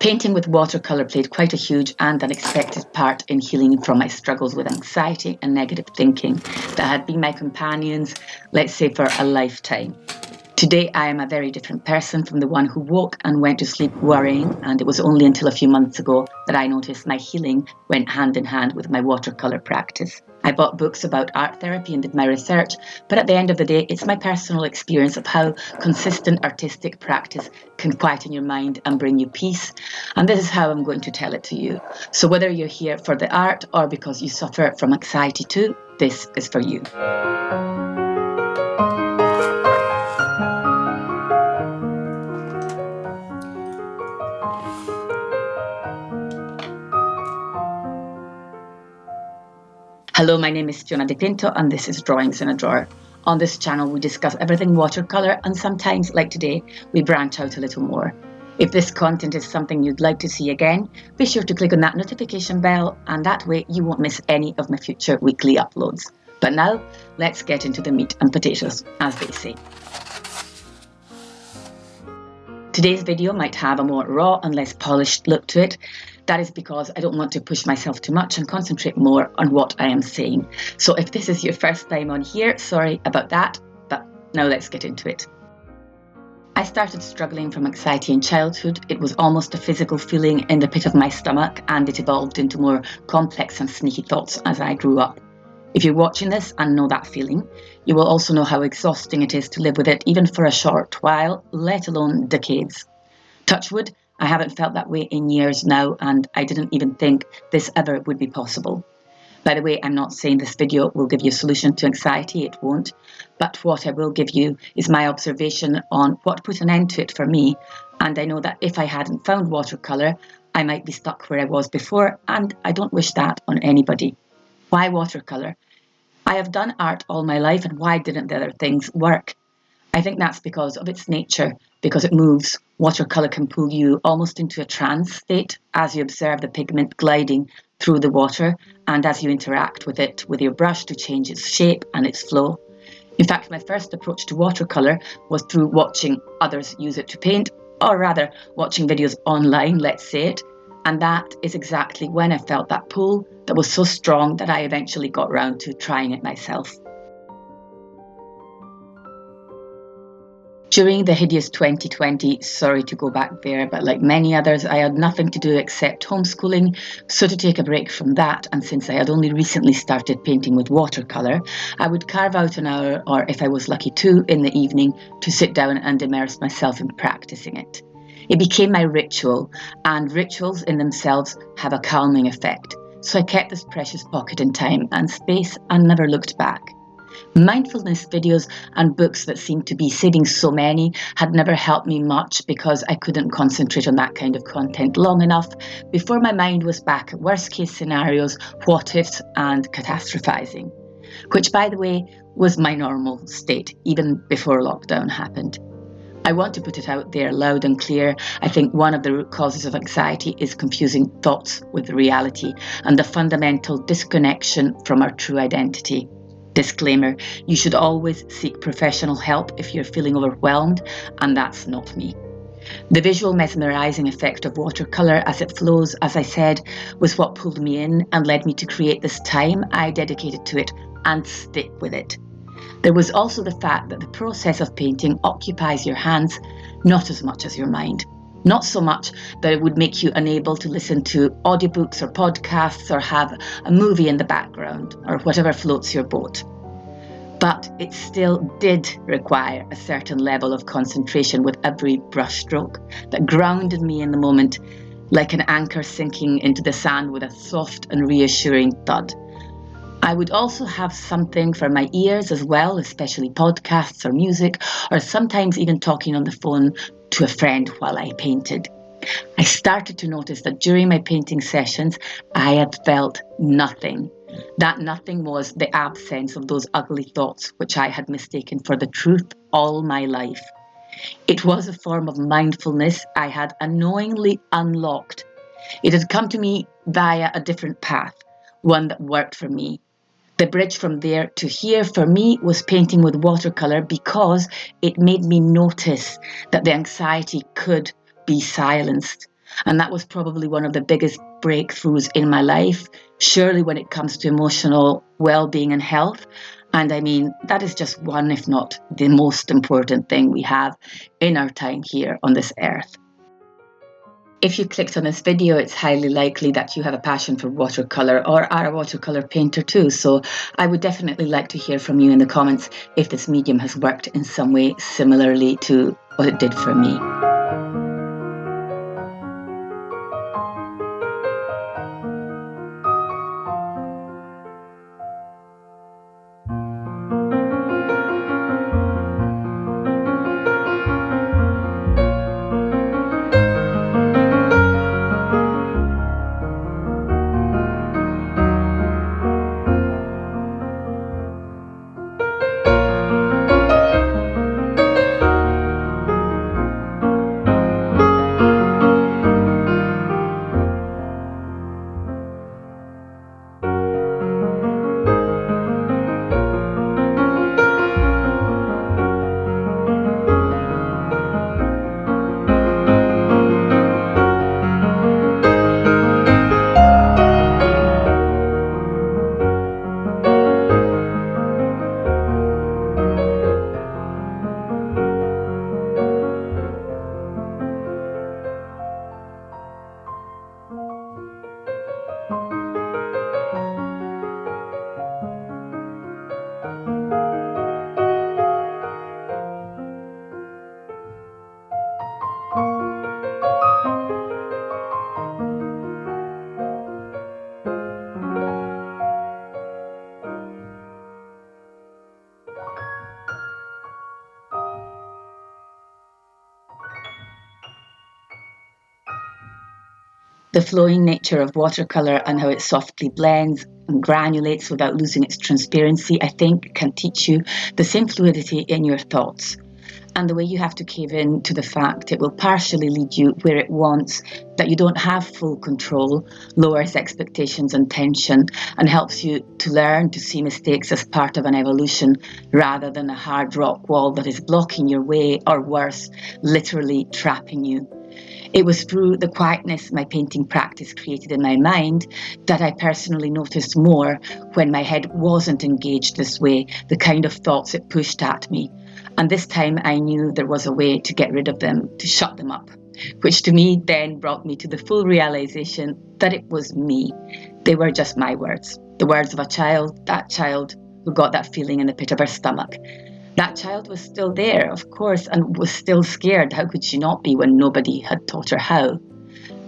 Painting with watercolour played quite a huge and unexpected part in healing from my struggles with anxiety and negative thinking that had been my companions, let's say, for a lifetime. Today, I am a very different person from the one who woke and went to sleep worrying, and it was only until a few months ago that I noticed my healing went hand in hand with my watercolour practice. I bought books about art therapy and did my research, but at the end of the day, it's my personal experience of how consistent artistic practice can quieten your mind and bring you peace, and this is how I'm going to tell it to you. So whether you're here for the art or because you suffer from anxiety too, this is for you. Hello, my name is Fiona Di Pinto and this is Drawings in a Drawer. On this channel we discuss everything watercolour and sometimes, like today, we branch out a little more. If this content is something you'd like to see again, be sure to click on that notification bell and that way you won't miss any of my future weekly uploads. But now, let's get into the meat and potatoes, as they say. Today's video might have a more raw and less polished look to it. That is because I don't want to push myself too much and concentrate more on what I am saying. So if this is your first time on here, sorry about that, but now let's get into it. I started struggling from anxiety in childhood. It was almost a physical feeling in the pit of my stomach, and it evolved into more complex and sneaky thoughts as I grew up. If you're watching this and know that feeling, you will also know how exhausting it is to live with it even for a short while, let alone decades. Touch wood, I haven't felt that way in years now, and I didn't even think this ever would be possible. By the way, I'm not saying this video will give you a solution to anxiety, it won't, but what I will give you is my observation on what put an end to it for me, and I know that if I hadn't found watercolour, I might be stuck where I was before, and I don't wish that on anybody. Why watercolour? I have done art all my life, and why didn't the other things work? I think that's because of its nature, because it moves. Watercolour can pull you almost into a trance state as you observe the pigment gliding through the water and as you interact with it with your brush to change its shape and its flow. In fact, my first approach to watercolour was through watching others use it to paint, or rather watching videos online, let's say it, and that is exactly when I felt that pull that was so strong that I eventually got round to trying it myself. During the hideous 2020, sorry to go back there, but like many others, I had nothing to do except homeschooling. So to take a break from that, and since I had only recently started painting with watercolour, I would carve out an hour, or if I was lucky 2, in the evening to sit down and immerse myself in practicing it. It became my ritual, and rituals in themselves have a calming effect. So I kept this precious pocket in time and space and never looked back. Mindfulness videos and books that seemed to be saving so many had never helped me much because I couldn't concentrate on that kind of content long enough before my mind was back at worst case scenarios, what ifs and catastrophizing, which by the way was my normal state even before lockdown happened. I want to put it out there loud and clear. I think one of the root causes of anxiety is confusing thoughts with reality and the fundamental disconnection from our true identity. Disclaimer, you should always seek professional help if you're feeling overwhelmed, and that's not me. The visual mesmerising effect of watercolour as it flows, as I said, was what pulled me in and led me to create this time I dedicated to it and stick with it. There was also the fact that the process of painting occupies your hands not as much as your mind. Not so much that it would make you unable to listen to audiobooks or podcasts or have a movie in the background or whatever floats your boat. But it still did require a certain level of concentration with every brushstroke that grounded me in the moment, like an anchor sinking into the sand with a soft and reassuring thud. I would also have something for my ears as well, especially podcasts or music, or sometimes even talking on the phone to a friend while I painted. I started to notice that during my painting sessions, I had felt nothing. That nothing was the absence of those ugly thoughts which I had mistaken for the truth all my life. It was a form of mindfulness I had unknowingly unlocked. It had come to me via a different path, one that worked for me. The bridge from there to here for me was painting with watercolour because it made me notice that the anxiety could be silenced. And that was probably one of the biggest breakthroughs in my life, surely when it comes to emotional well-being and health. And I mean, that is just one, if not the most important thing we have in our time here on this earth. If you clicked on this video, it's highly likely that you have a passion for watercolour or are a watercolour painter too. So I would definitely like to hear from you in the comments if this medium has worked in some way similarly to what it did for me. The flowing nature of watercolour and how it softly blends and granulates without losing its transparency, I think, can teach you the same fluidity in your thoughts. And the way you have to cave in to the fact it will partially lead you where it wants, that you don't have full control, lowers expectations and tension, and helps you to learn to see mistakes as part of an evolution rather than a hard rock wall that is blocking your way, or worse, literally trapping you. It was through the quietness my painting practice created in my mind that I personally noticed more when my head wasn't engaged this way, the kind of thoughts it pushed at me. And this time I knew there was a way to get rid of them, to shut them up, which to me then brought me to the full realization that it was me. They were just my words, the words of a child, that child who got that feeling in the pit of her stomach. That child was still there, of course, and was still scared. How could she not be when nobody had taught her how?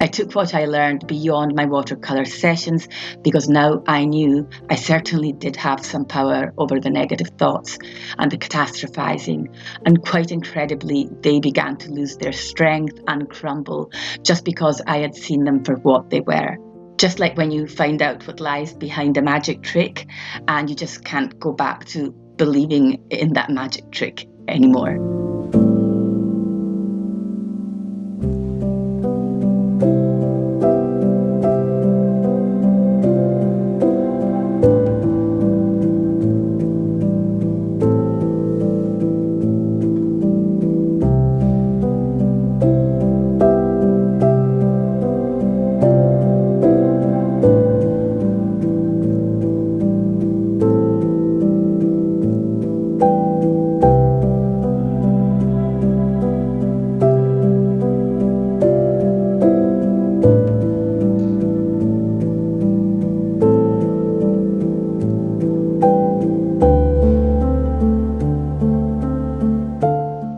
I took what I learned beyond my watercolour sessions because now I knew I certainly did have some power over the negative thoughts and the catastrophising, and quite incredibly, they began to lose their strength and crumble just because I had seen them for what they were. Just like when you find out what lies behind a magic trick and you just can't go back to believing in that magic trick anymore.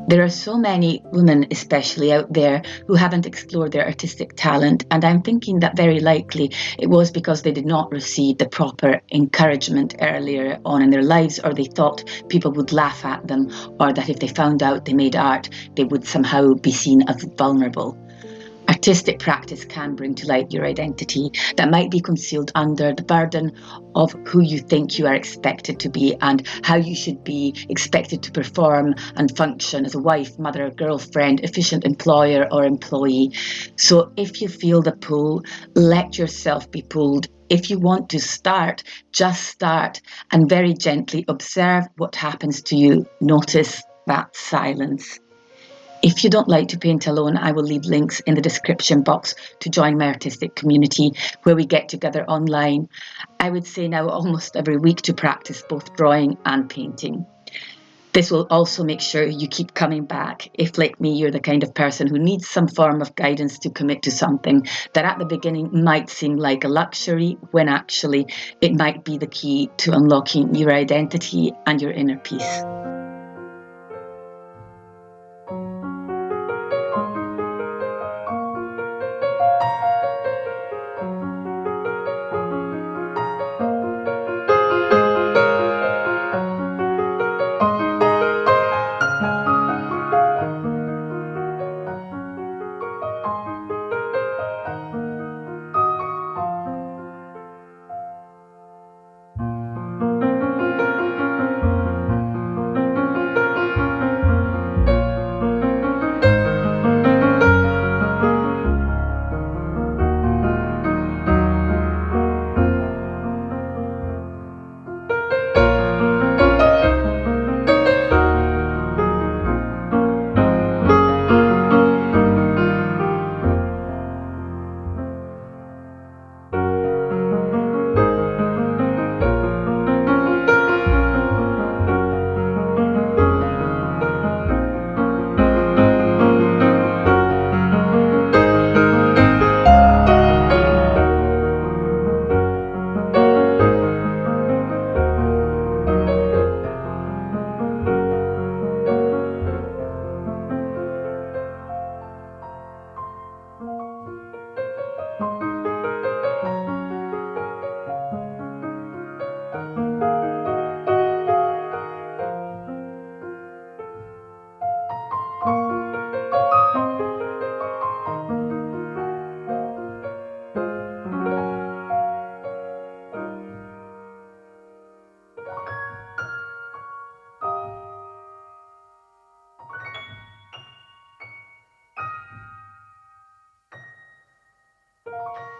There are so many women, especially out there, who haven't explored their artistic talent, and I'm thinking that very likely it was because they did not receive the proper encouragement earlier on in their lives, or they thought people would laugh at them, or that if they found out they made art, they would somehow be seen as vulnerable. Artistic practice can bring to light your identity that might be concealed under the burden of who you think you are expected to be and how you should be expected to perform and function as a wife, mother, girlfriend, efficient employer or employee. So if you feel the pull, let yourself be pulled. If you want to start, just start and very gently observe what happens to you. Notice that silence. If you don't like to paint alone, I will leave links in the description box to join my artistic community where we get together online. I would say now almost every week to practice both drawing and painting. This will also make sure you keep coming back if, like me, you're the kind of person who needs some form of guidance to commit to something that at the beginning might seem like a luxury, when actually it might be the key to unlocking your identity and your inner peace.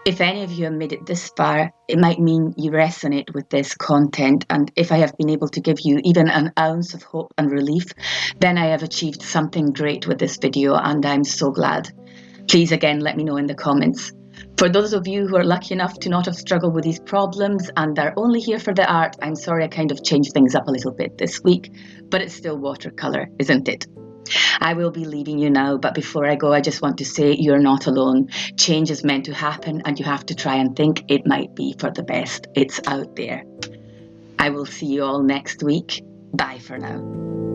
If any of you have made it this far, it might mean you resonate with this content, and if I have been able to give you even an ounce of hope and relief, then I have achieved something great with this video, and I'm so glad. Please again let me know in the comments. For those of you who are lucky enough to not have struggled with these problems and are only here for the art, I'm sorry I kind of changed things up a little bit this week, but it's still watercolour, isn't it? I will be leaving you now, but before I go, I just want to say you're not alone. Change is meant to happen, and you have to try and think it might be for the best. It's out there. I will see you all next week. Bye for now.